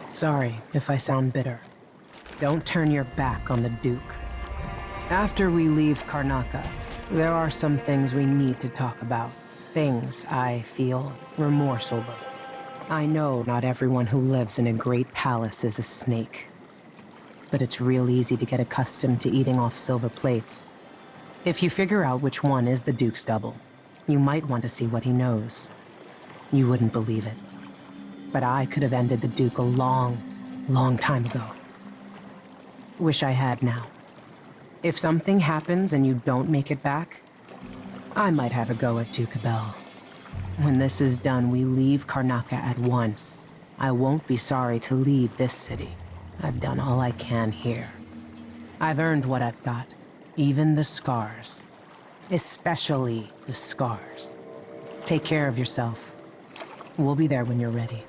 Sorry if I sound bitter. Don't turn your back on the Duke. After we leave Karnaca, there are some things we need to talk about. Things I feel remorse over. I know not everyone who lives in a great palace is a snake. But it's real easy to get accustomed to eating off silver plates. If you figure out which one is the Duke's double, you might want to see what he knows. You wouldn't believe it. But I could have ended the Duke a long, long time ago. Wish I had now. If something happens and you don't make it back, I might have a go at Duke Abel. When this is done, we leave Karnaca at once. I won't be sorry to leave this city. I've done all I can here. I've earned what I've got, even the scars. Especially the scars. Take care of yourself. We'll be there when you're ready.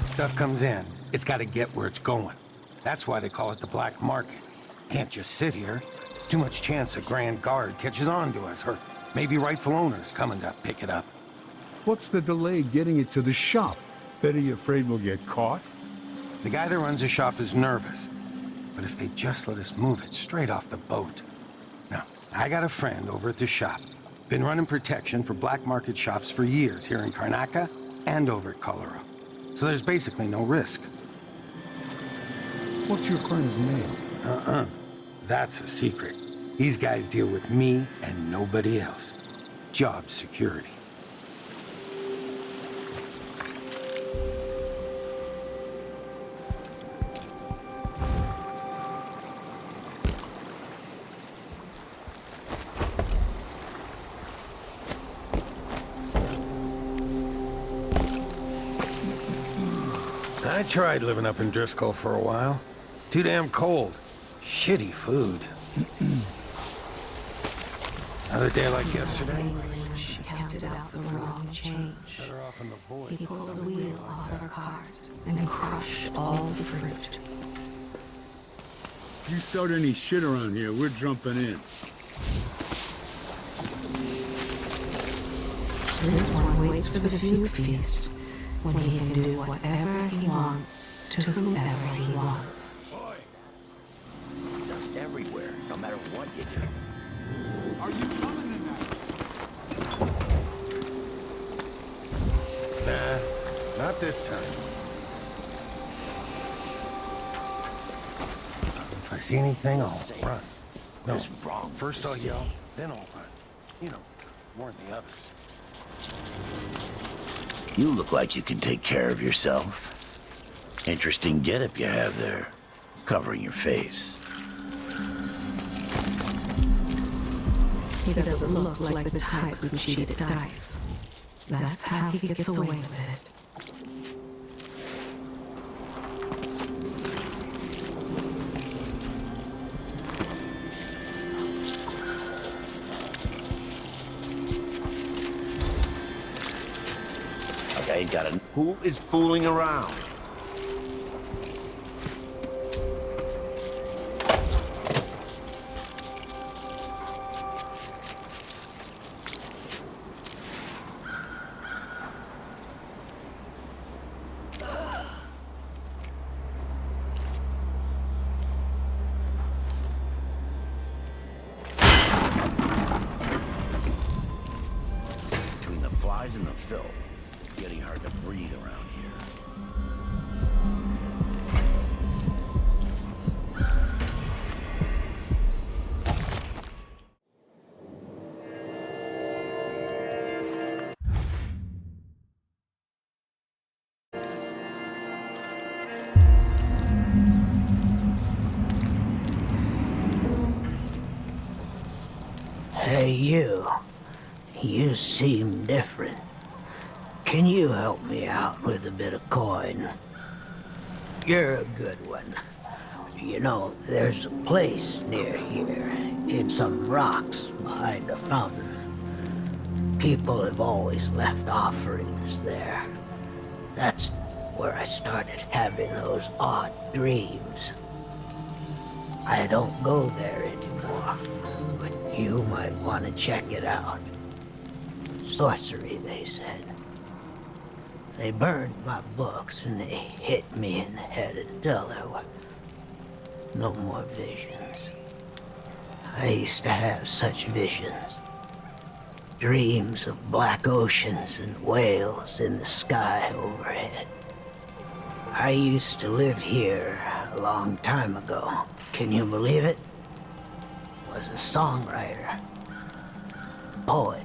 Stuff comes in, it's got to get where it's going. That's why they call it the black market. Can't just sit here. Too much chance a Grand Guard catches on to us, or maybe rightful owners coming to pick it up. What's the delay getting it to the shop? Betty, you afraid we'll get caught? The guy that runs the shop is nervous. But if they just let us move it straight off the boat. Now, I got a friend over at the shop. Been running protection for black market shops for years here in Karnaca and over at Colorado. So there's basically no risk. What's your friend's name? That's a secret. These guys deal with me and nobody else. Job security. I tried living up in Driscoll for a while. Too damn cold. Shitty food. Another day like yesterday. She counted out the wrong change. Better off in the void. He pulled the wheel off her cart and crushed all the fruit. If you start any shit around here, we're jumping in. This one waits for the Fugue Feast, when he can do whatever he wants to whomever he wants. Boy! Dust everywhere, no matter what you do. Are you coming in Nah, that? not this time. If I see anything, I'll run. No, What's wrong? first I'll yell, then I'll run. You know, warn the others. You look like you can take care of yourself. Interesting getup you have there, covering your face. He doesn't look like the type who cheated at dice. That's how he gets away with it. I ain't got a... Who is fooling around? Between the flies and the filth, it's getting hard to breathe around here. Hey, you. You seem different. Can you help me out with a bit of coin? You're a good one. You know, there's a place near here, in some rocks behind a fountain. People have always left offerings there. That's where I started having those odd dreams. I don't go there anymore, but you might want to check it out. Sorcery, they said. They burned my books and they hit me in the head until there were no more visions. I used to have such visions. Dreams of black oceans and whales in the sky overhead. I used to live here a long time ago. Can you believe it? Was a songwriter, poet.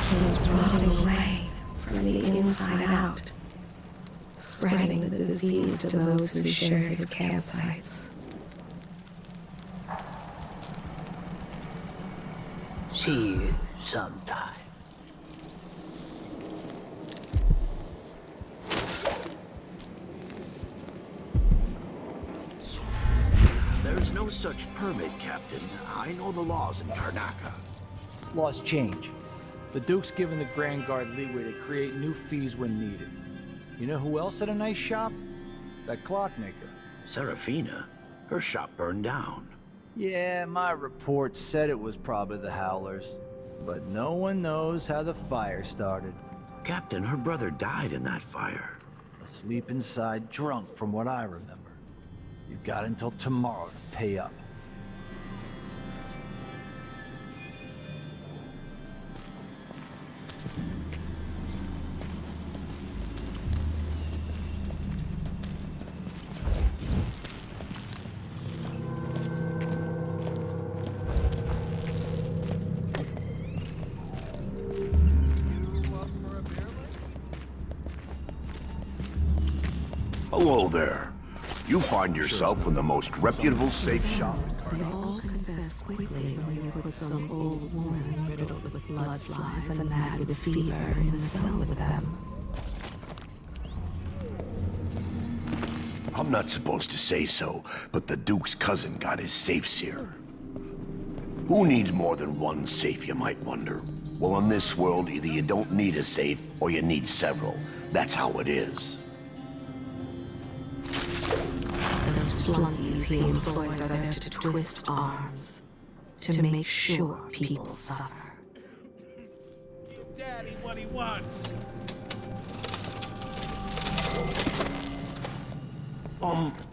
He's rotting away from the inside out, spreading the disease to those who share his campsites. See you sometime. There's no such permit, Captain. I know the laws in Karnaca. Laws change. The Duke's given the Grand Guard leeway to create new fees when needed. You know who else had a nice shop? That clockmaker. Serafina? Her shop burned down. Yeah, my report said it was probably the Howlers. But no one knows how the fire started. Captain, her brother died in that fire. Asleep inside, drunk from what I remember. You've got until tomorrow to pay up. Hello there. You find yourself in the most reputable safe shop. They all confess quickly when you put some old woman riddled with blood flies and mad with fever in the cell with them. I'm not supposed to say so, but the Duke's cousin got his safes here. Who needs more than one safe, you might wonder? Well, in this world, either you don't need a safe, or you need several. That's how it is. Those flunkies he employs are there to twist arms, to make sure people suffer. Give Daddy what he wants.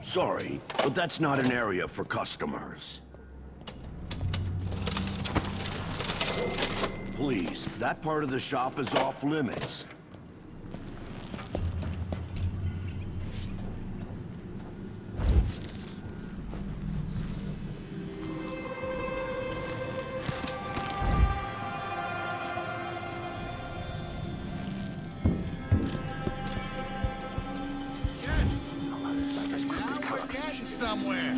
Sorry, but that's not an area for customers. Please, that part of the shop is off limits. Somewhere.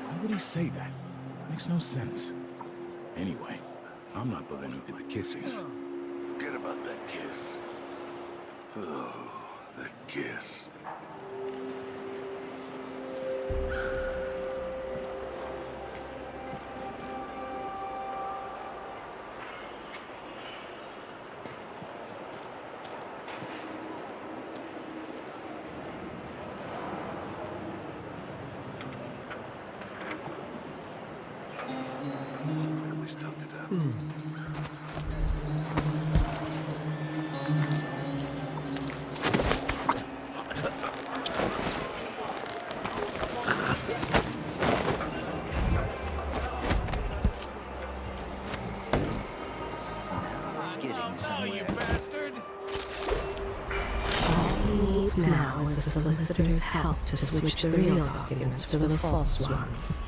Why would he say that? Makes no sense. Anyway, I'm not the one who did the kissing. Forget about that kiss. Oh, that kiss. Family's tugged it out. Now is the solicitor's help to switch the real documents for the false ones.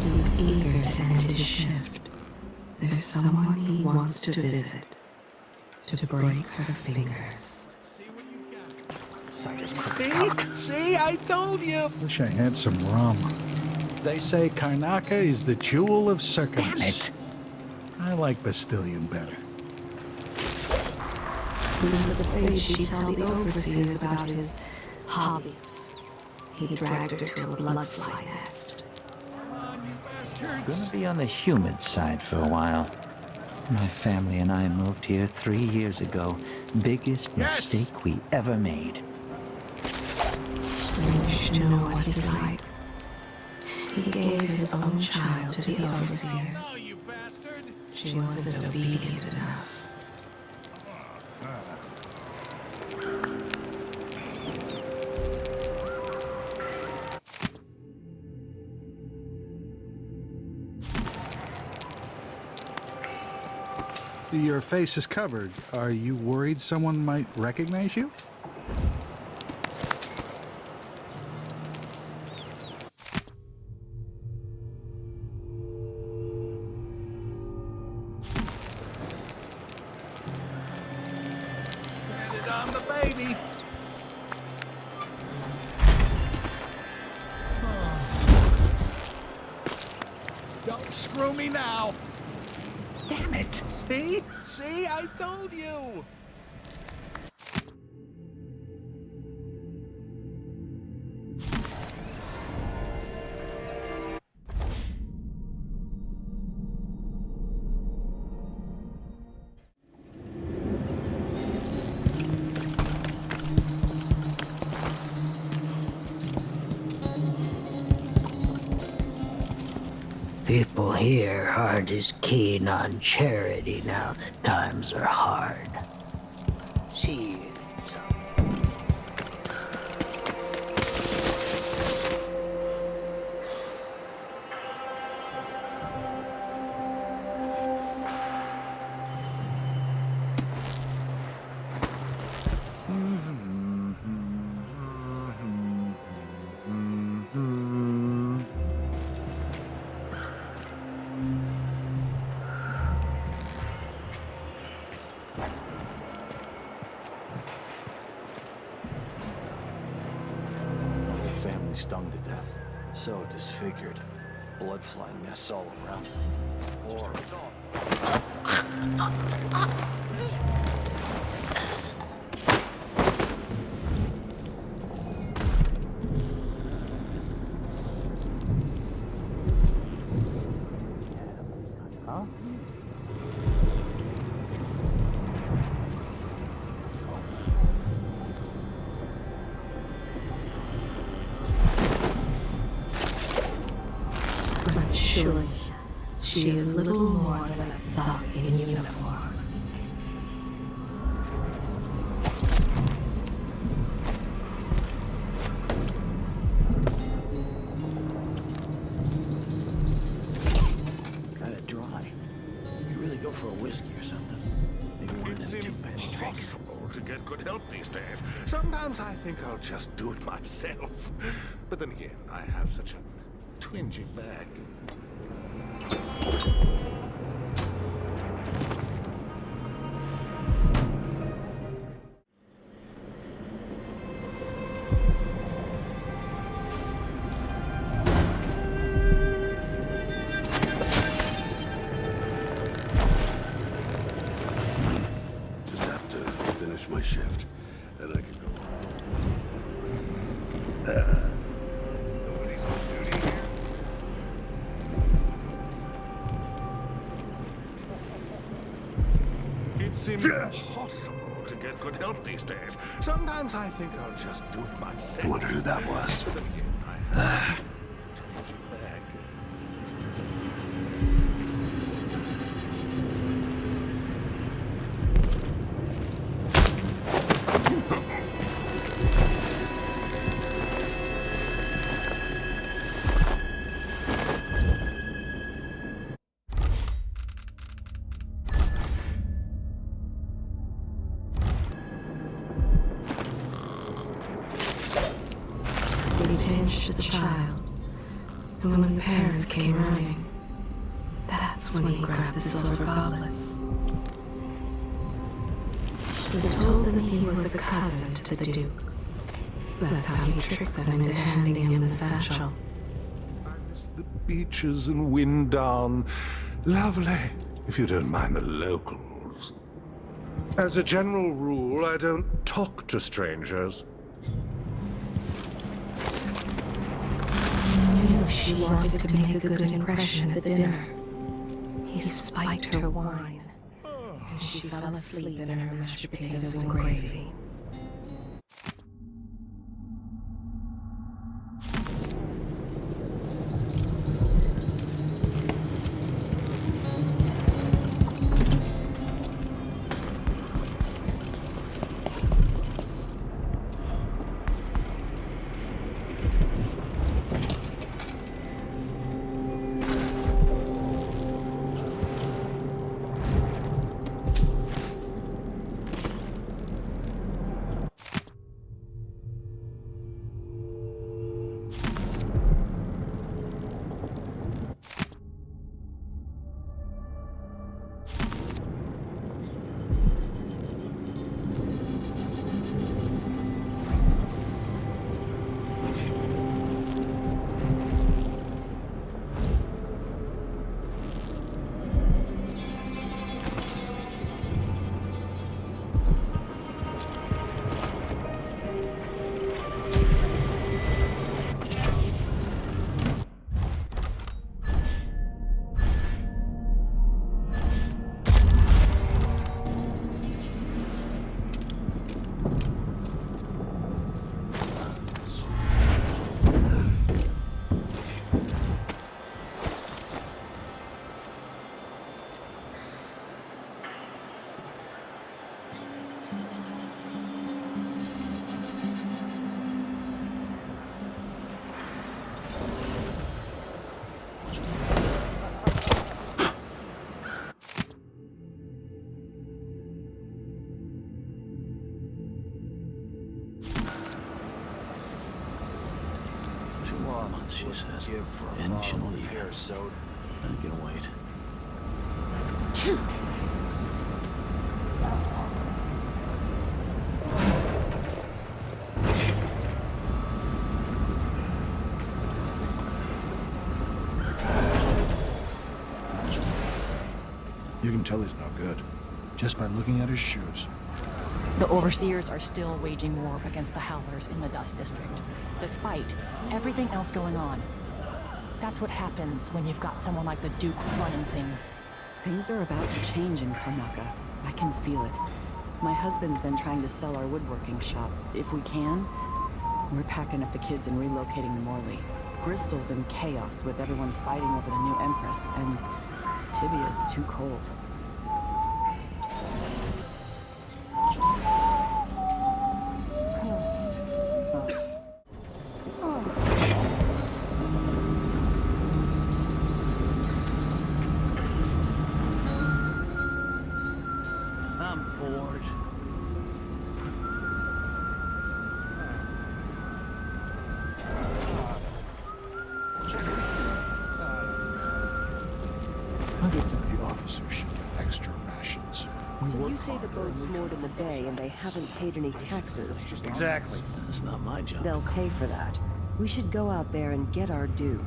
He's eager to end his shift. There's someone he wants to visit, to break her fingers. See, I told you! Wish I had some rum. They say Karnaca is the jewel of circus. Damn it! I like Bastilian better. He was afraid she'd tell the overseers about his hobbies. He dragged her to a bloodfly nest. Gonna be on the humid side for a while. My family and I moved here 3 years ago. Biggest mistake we ever made. I wish to know what he's like. He gave his own child to the overseers. She wasn't obedient enough. Your face is covered. Are you worried someone might recognize you? Get it on the baby! Don't screw me now! Damn it! See? See? I told you! People here aren't as keen on charity now that times are hard. Cheers. probably stung to death. So disfigured. Blood flying mess all around. Or... But surely, she is little more than a thug in uniform. Kinda dry. You really go for a whiskey or something. Maybe one of them two-penny drinks. Impossible to get good help these days. Sometimes I think I'll just do it myself. But then again, I have such a twingy back. Just have to finish my shift, then I can go. Nobody's on duty here. It's impossible to get good help these days. Sometimes I think I'll just do it myself. I wonder who that was. But then again, I have a twingy back. He pinched the child, and when the parents came running, that's when he grabbed the silver goblets. He told them he was a cousin to the Duke. That's how he tricked them into handing him the satchel. I miss the beaches and wind down. Lovely, if you don't mind the locals. As a general rule, I don't talk to strangers. He knew she wanted to make a good impression at the dinner. He spiked her wine, and she fell asleep in her mashed potatoes and gravy. She says. Give for a And she'll bottle of leave. pear soda. I can wait. You can tell he's no good, just by looking at his shoes. The Overseers are still waging war against the Howlers in the Dust District, despite everything else going on. That's what happens when you've got someone like the Duke running things. Things are about to change in Karnaca. I can feel it. My husband's been trying to sell our woodworking shop. If we can, we're packing up the kids and relocating to Morley. Bristol's in chaos with everyone fighting over the new Empress, and Tibia's too cold. I'm bored. I would think the officers should get extra rations. So you say the boat's moored in the bay and they haven't paid any taxes? Exactly. That's not my job. They'll pay for that. We should go out there and get our due.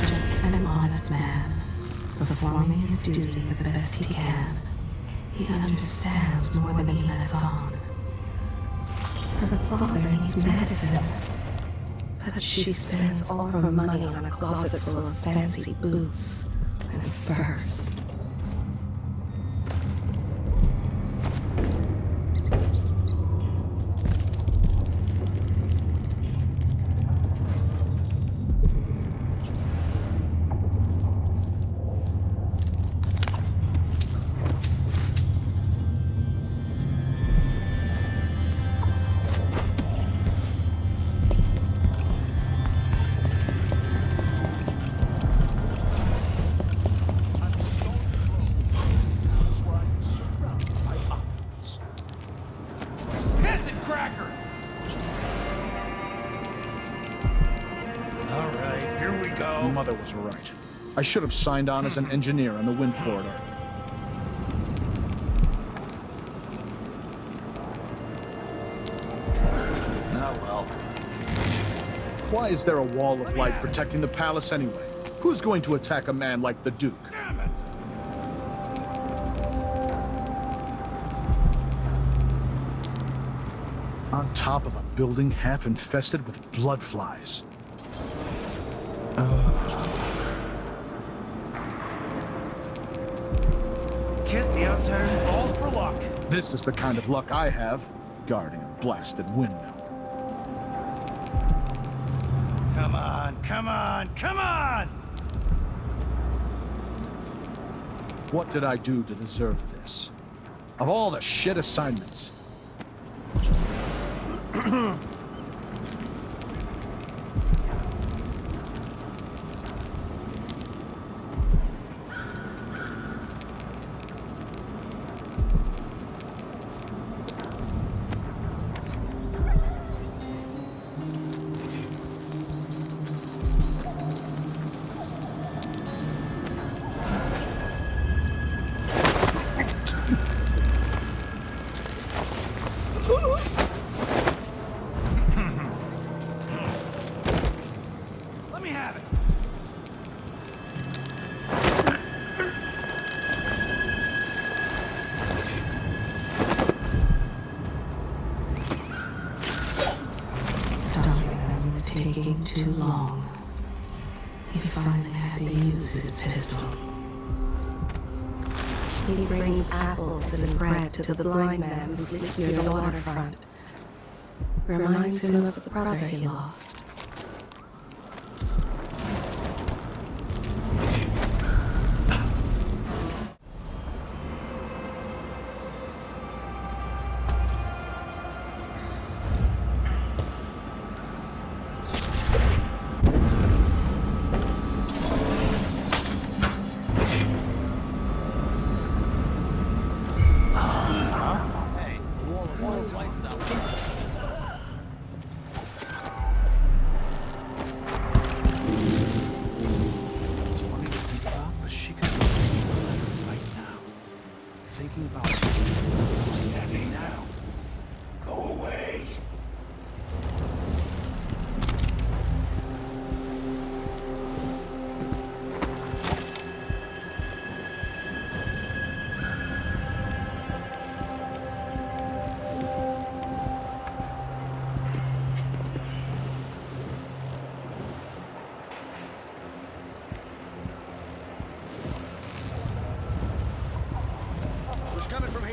Just an honest man, performing his duty the best he can. He understands more than he lets on. Her father needs medicine, but she spends all her money on a closet full of fancy boots and furs. Mother was right. I should have signed on as an engineer on the wind corridor. Oh, well. Why is there a wall of light protecting the palace anyway? Who's going to attack a man like the Duke? Damn it! On top of a building half infested with blood flies. Kiss the outsider's balls for luck. This is the kind of luck I have, guarding a blasted windmill. Come on, come on, come on! What did I do to deserve this? Of all the shit assignments. Let me have it. Stopping them was taking too long. He finally had to use his pistol. He brings apples and bread to the blind man who sleeps near the waterfront. Reminds him of the brother he lost.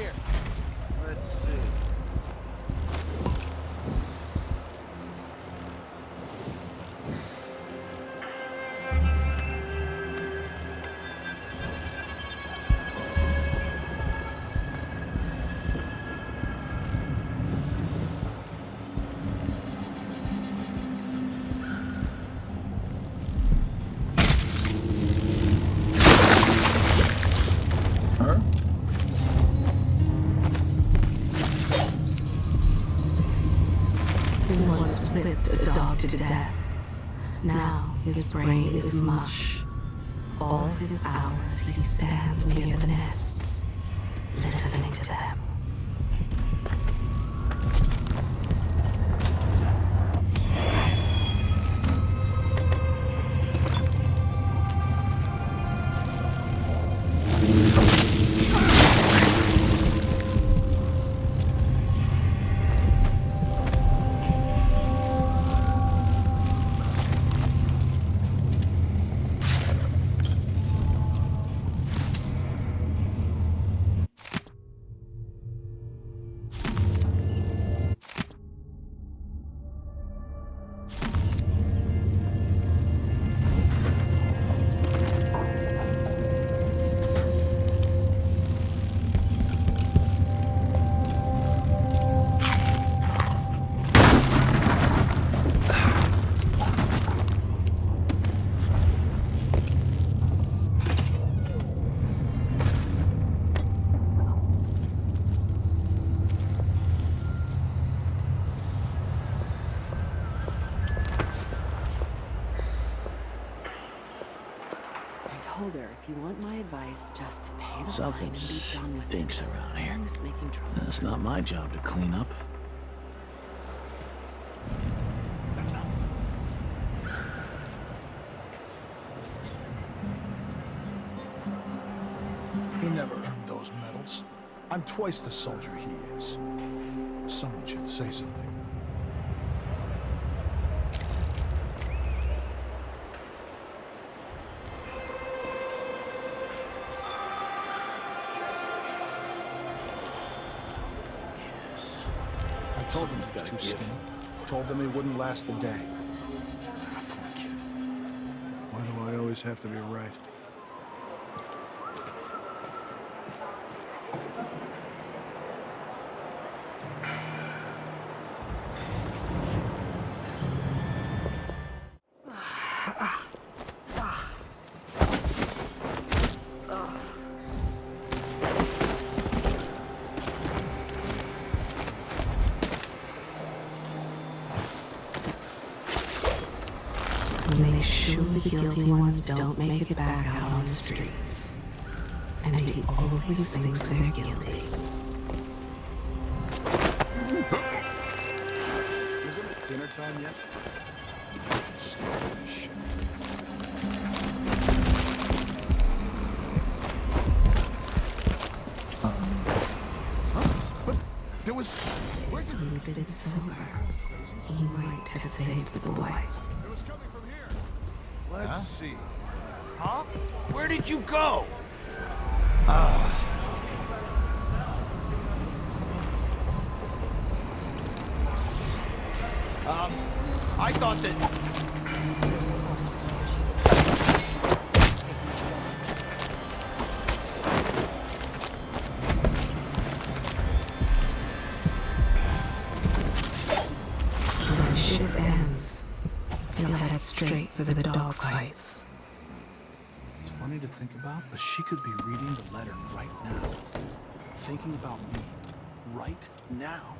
here? Let's see. He once whipped a dog to death. Now his brain is mush. All his hours he stands near the nests, listening to them. I told her, if you want my advice, just pay the Something fine and be done with it. stinks around here. Who's making trouble? It's not my job to clean up. He never earned those medals. I'm twice the soldier he is. Someone should say something. I told them he was too skinny. Told them he wouldn't last a day. Ah, poor kid. Why do I always have to be right? Make sure the guilty ones don't make it back out on the streets. And he always thinks they're guilty. Isn't it dinner time yet? Shit. But there was... Where did... If he'd been sober, he might have saved the boy. Let's see. Huh? Where did you go? I thought that... When the shift ends, he'll head straight for the dogfights. It's funny to think about, but she could be reading the letter right now. Thinking about me right now.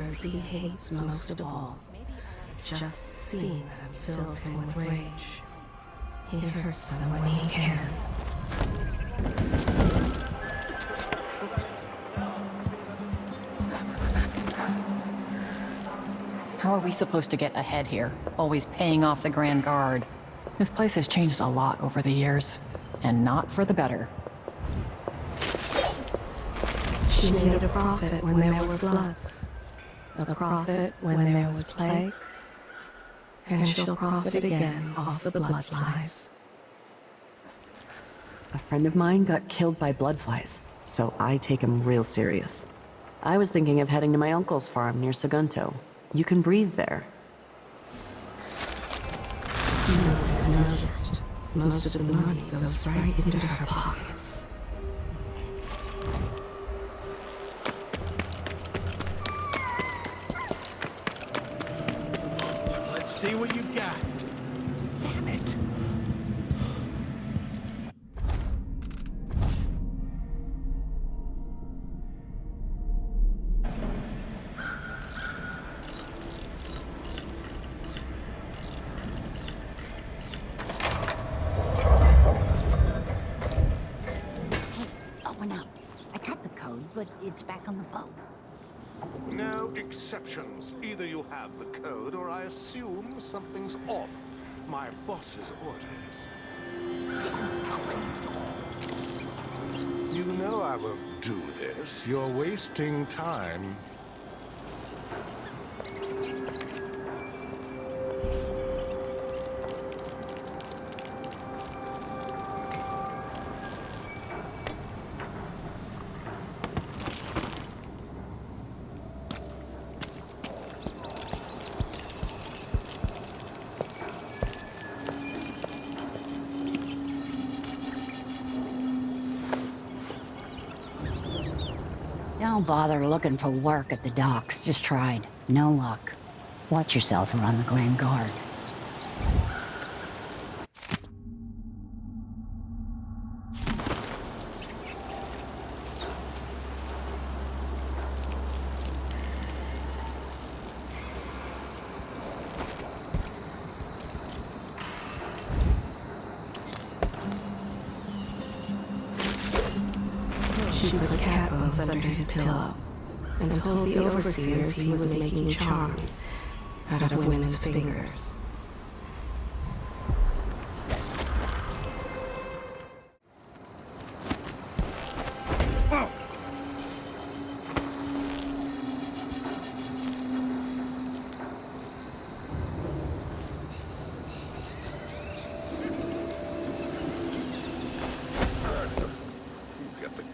scars he hates most of all. Just seeing them fills him with rage. He hurts them when he can. How are we supposed to get ahead here? Always paying off the Grand Guard. This place has changed a lot over the years, and not for the better. She made a profit when there were floods, a profit when there was plague, and she'll profit again off the bloodflies. A friend of mine got killed by bloodflies, so I take him real serious. I was thinking of heading to my uncle's farm near Sagunto. You can breathe there. Nobody's noticed. Most of the money goes right into her pockets. Let's see what you've got. Damn it. Open up. I cut the code, but it's back on the boat. No exceptions. Either you have the code, or I assume something's off. My boss's orders. Don't open the store. You know I won't do this. You're wasting time. Don't bother looking for work at the docks. Just tried. No luck. Watch yourself around the Grand Guard. She put cat bones under his pillow and told the overseers he was making charms out of women's fingers.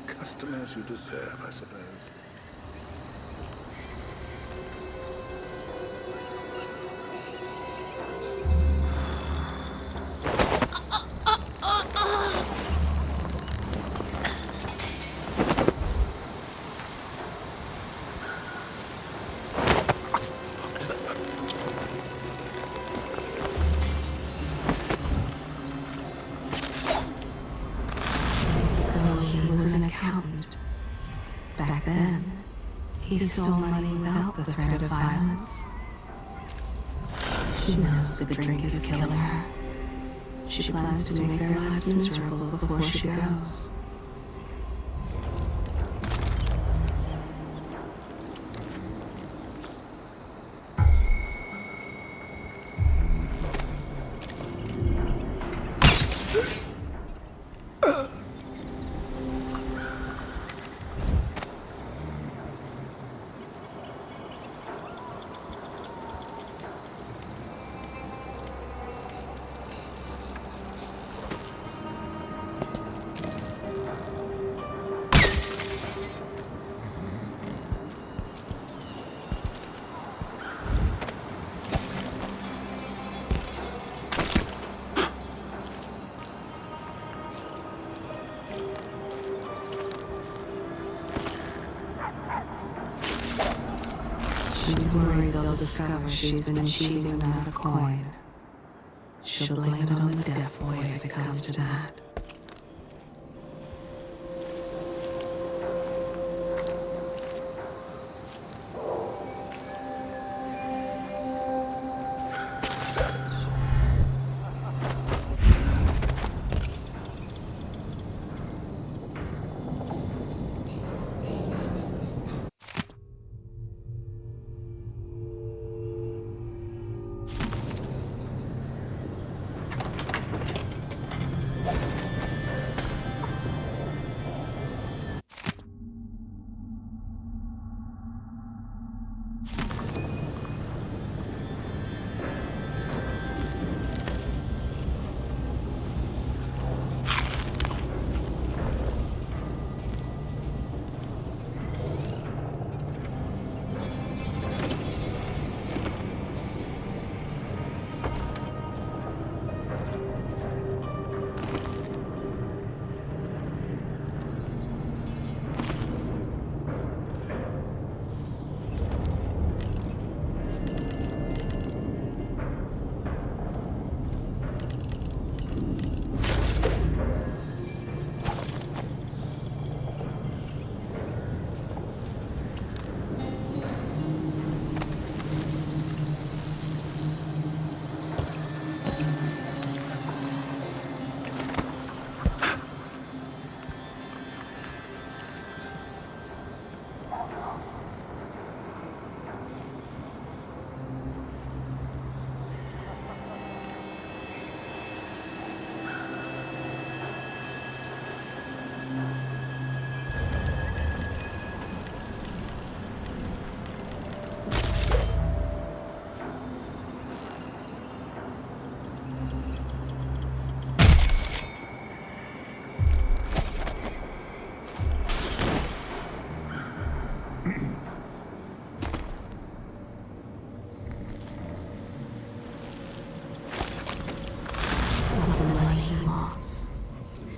Customers you deserve, I suppose. He was an accountant. Back then, he stole money without the threat of violence. She knows the drink is killing her. She plans to make their lives miserable before she goes. She's worried they'll discover she's been cheating them out of coin. She'll blame it on the deaf boy if it comes to that.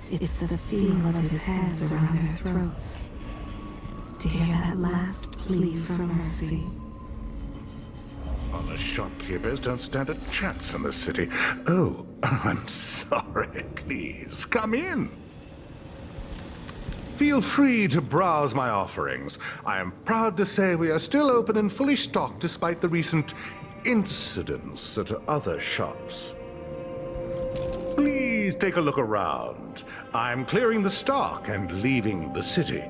It's the feel of his hands around their throats. To hear that last plea for mercy. Honest shopkeepers don't stand a chance in the city. Oh, I'm sorry. Please, come in. Feel free to browse my offerings. I am proud to say we are still open and fully stocked despite the recent incidents at other shops. Please take a look around. I'm clearing the stock and leaving the city.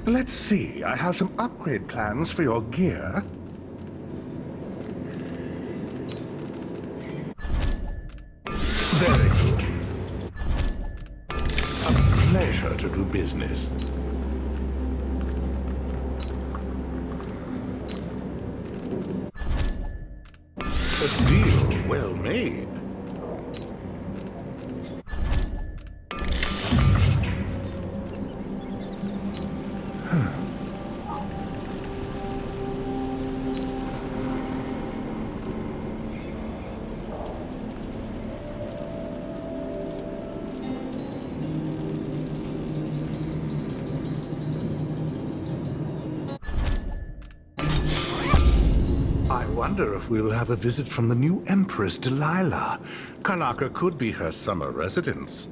Let's see, I have some upgrade plans for your gear. Very good. A pleasure to do business. A deal well made. I wonder if we'll have a visit from the new Empress, Delilah. Karnaca could be her summer residence.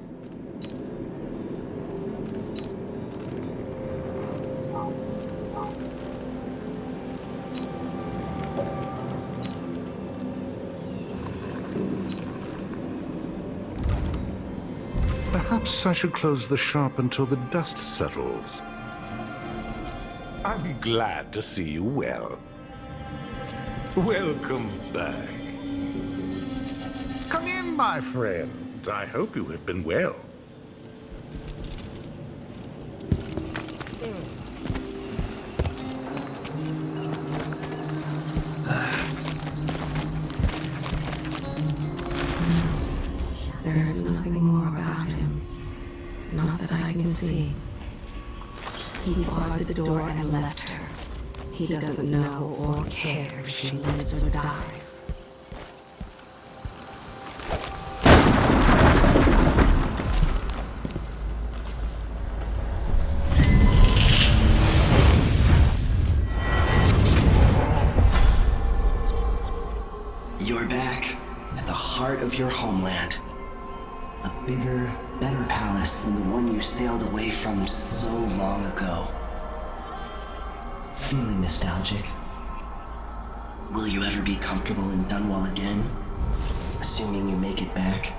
Perhaps I should close the shop until the dust settles. I'd be glad to see you well. Welcome back. Come in, my friend. I hope you have been well. There is nothing more about him. Not that I can see. He barred the door and left her. He doesn't know or care if she lives or dies. You're back at the heart of your homeland. A bigger, better palace than the one you sailed away from so long ago. Feeling nostalgic? Will you ever be comfortable in Dunwall again? Assuming you make it back?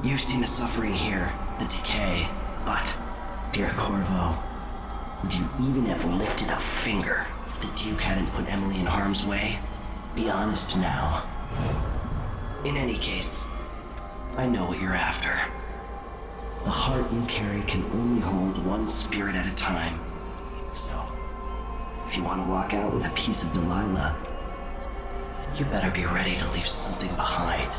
You've seen the suffering here, the decay, but, dear Corvo, would you even have lifted a finger if the Duke hadn't put Emily in harm's way? Be honest now. In any case, I know what you're after. The heart you carry can only hold one spirit at a time. So, if you want to walk out with a piece of Delilah, you better be ready to leave something behind.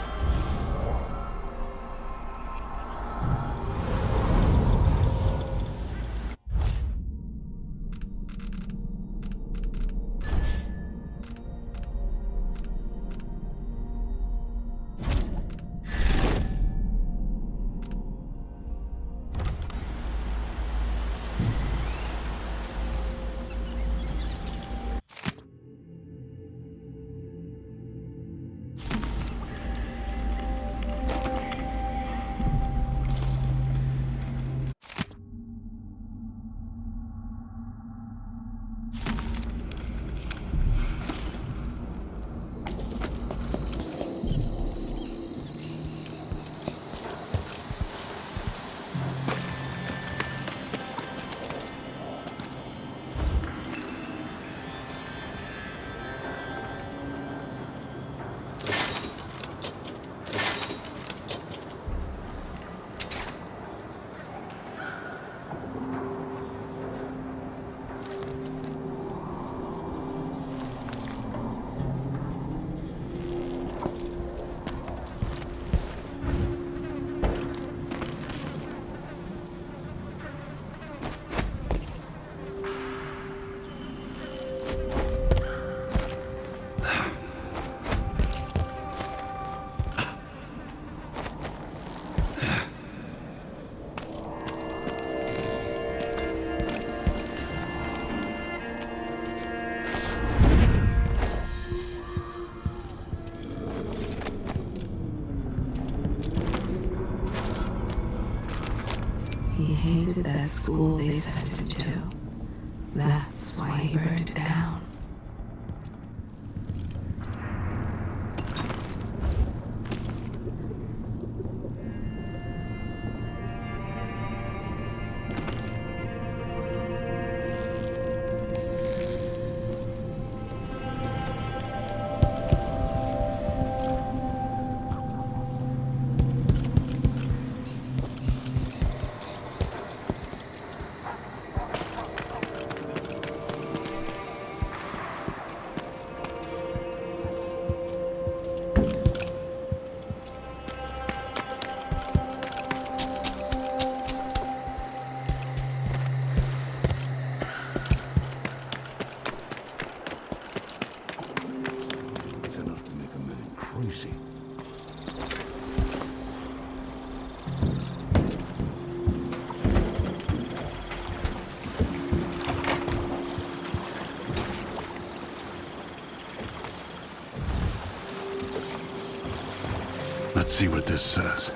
He hated that school they sent him to. That's why he burned it down. Let's see what this says.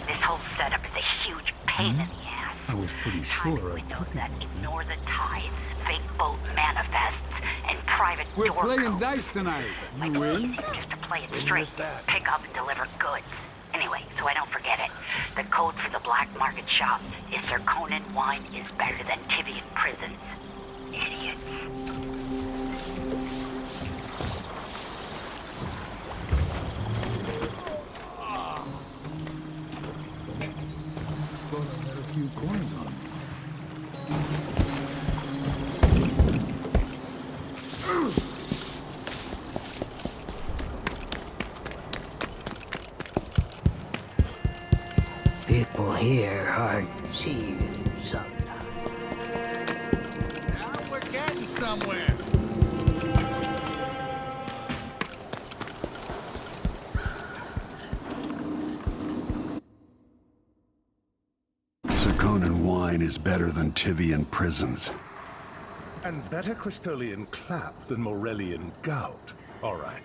This whole setup is a huge pain in the ass. I was pretty sure I Windows that ignore the tides, fake boat manifests, and private We're door playing codes. dice tonight. You Like win? easy just to play it straight, pick up and deliver goods. Anyway, so I don't forget it. The code for the black market shop is Sir Conan wine is better than Tivian prisons. Idiots. Thought I had a few coins on me. People here hard to see you sometimes. Now we're getting somewhere. Sir Conan wine is better than Tivian prisons. And better Crystolian clap than Morellian gout. All right.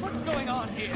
What's going on here?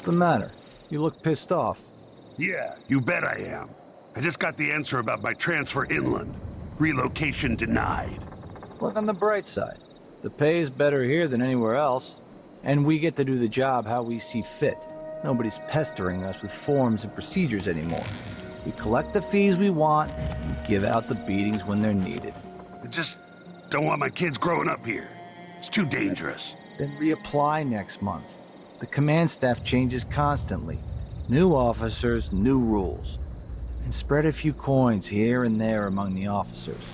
What's the matter? You look pissed off. Yeah, you bet I am. I just got the answer about my transfer inland. Relocation denied. Look on the bright side. The pay is better here than anywhere else, and we get to do the job how we see fit. Nobody's pestering us with forms and procedures anymore. We collect the fees we want, and give out the beatings when they're needed. I just don't want my kids growing up here. It's too dangerous. Then reapply next month. The command staff changes constantly. New officers, new rules. And spread a few coins here and there among the officers.